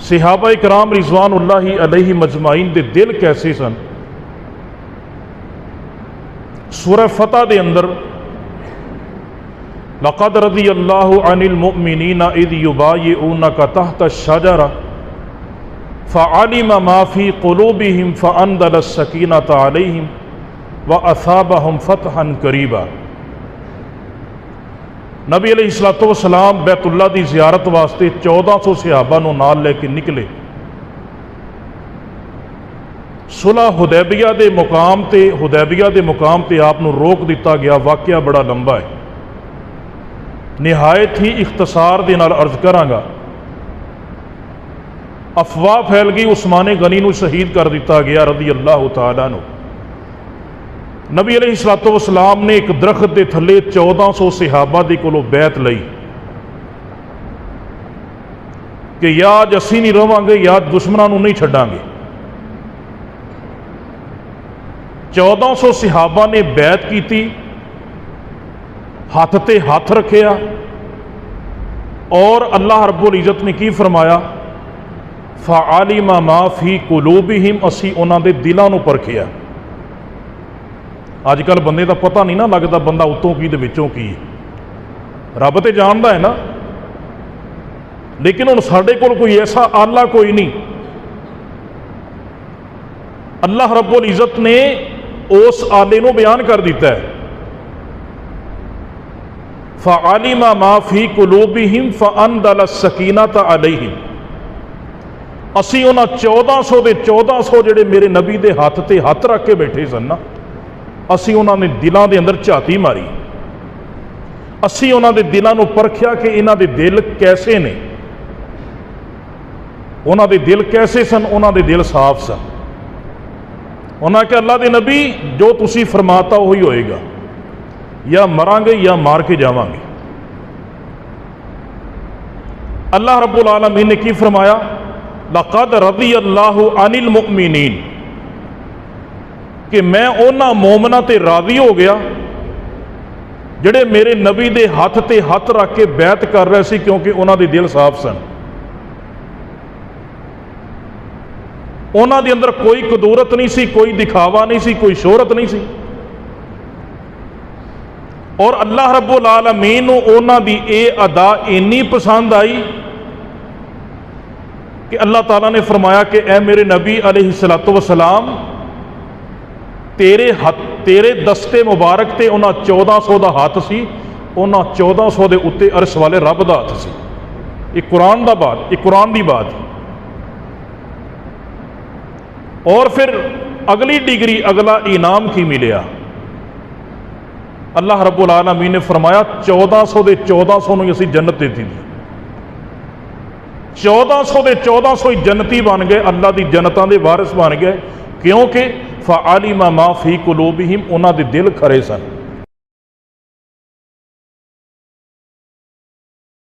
صحابہ کرام رضوان اللہ علیہ مجمعین دے دل کیسے سن؟ سورہ فتح دے اندر لقد رضی اللہ عن المؤمنین اذ یبایعونک تحت الشجرہ فعلم ما فی قلوبہم فانزل السکینۃ علیہم واثابہم فتحا قریبا۔ نبی علیہ الصلوۃ والسلام بیت اللہ دی زیارت واسطے 1400 صحابہ نو نال لے کے نکلے۔ صلح حدیبیہ دے مقام تے آپ نو روک دیتا گیا۔ واقعہ بڑا لمبا ہے، نہایت ہی اختصار دے نال عرض کراں گا۔ افواہ پھیل گئی، عثمان غنی نو شہید کر دیتا گیا رضی اللہ تعالیٰ عنہ۔ نبی علیہ الصلوۃ والسلام نے ایک درخت دے تھلے 1400 صحابہ دے کولوں بیعت لئی کہ یا اج اسی نہیں رہواں گے یا دشمناں نو نہیں چھڈاں گے۔ 1400 صحابہ نے بیعت کیتی، ہاتھ تے ہاتھ رکھیا، اور اللہ رب العزت نے کی فرمایا فعلم ما فی قلوبہم، اسی انہاں دے دلاں نو پرکھیا۔ اج کل بندے دا پتہ نہیں نا لگتا بندہ اتوں کی تے وچوں کی، رب تے جاندا ہے نا، لیکن ہن ساڈے کول کوئی ایسا آلہ کوئی نہیں۔ اللہ رب العزت نے اس آلے نو بیان کر دیتا ہے فعلم ما فی قلوبہم فانزل السکینۃ علیہم۔ اسی انہاں 1400 دے 1400 جڑے میرے نبی دے ہاتھ تے ہاتھ رکھ کے بیٹھے سن نا، اسی انہاں نے دلاں دے اندر جھاتی ماری، اسی انہاں دے دلاں نو پرکھیا کہ انہاں دے دل کیسے نے، انہاں دے دل کیسے سن؟ انہاں دے دل صاف سن۔ انہاں کہ اللہ دے نبی جو تسی فرماتا وہی ہوئے گا، یا مراں گے یا مار کے جاواں گے۔ اللہ رب العالمین نے کی فرمایا لقد رضی اللہ عن المؤمنین، کہ میں انہاں مومناں تے راضی ہو گیا جڑے میرے نبی دے ہاتھ تے ہاتھ رکھ کے بیعت کر رہے سی، کیونکہ انہاں دے دل صاف سن، انہاں دے اندر کوئی قدورت نہیں سی، کوئی دکھاوا نہیں سی، کوئی شہرت نہیں سی۔ اور اللہ رب العالمین نو انہاں دی اے ادا اینی پسند آئی کہ اللہ تعالیٰ نے فرمایا کہ اے میرے نبی علیہ الصلوۃ والسلام، تیرے دستے مبارک تے انہاں 1400 دا ہاتھ سی، انہاں 1400 دے اتے عرش والے رب دا ہاتھ سی۔ یہ قرآن دی بات۔ اور پھر اگلی ڈگری، اگلا انعام کی ملیا؟ اللہ رب العالمین نے فرمایا 1400 دے 1400 نو اسی جنت دیتی دی۔ 1400 دے 1400 ہی جنتی بن گئے، اللہ دی جنتاں دے وارث بن گئے، کیونکہ فعلم ما فی قلوبہم، انہاں دے دل کھرے سن۔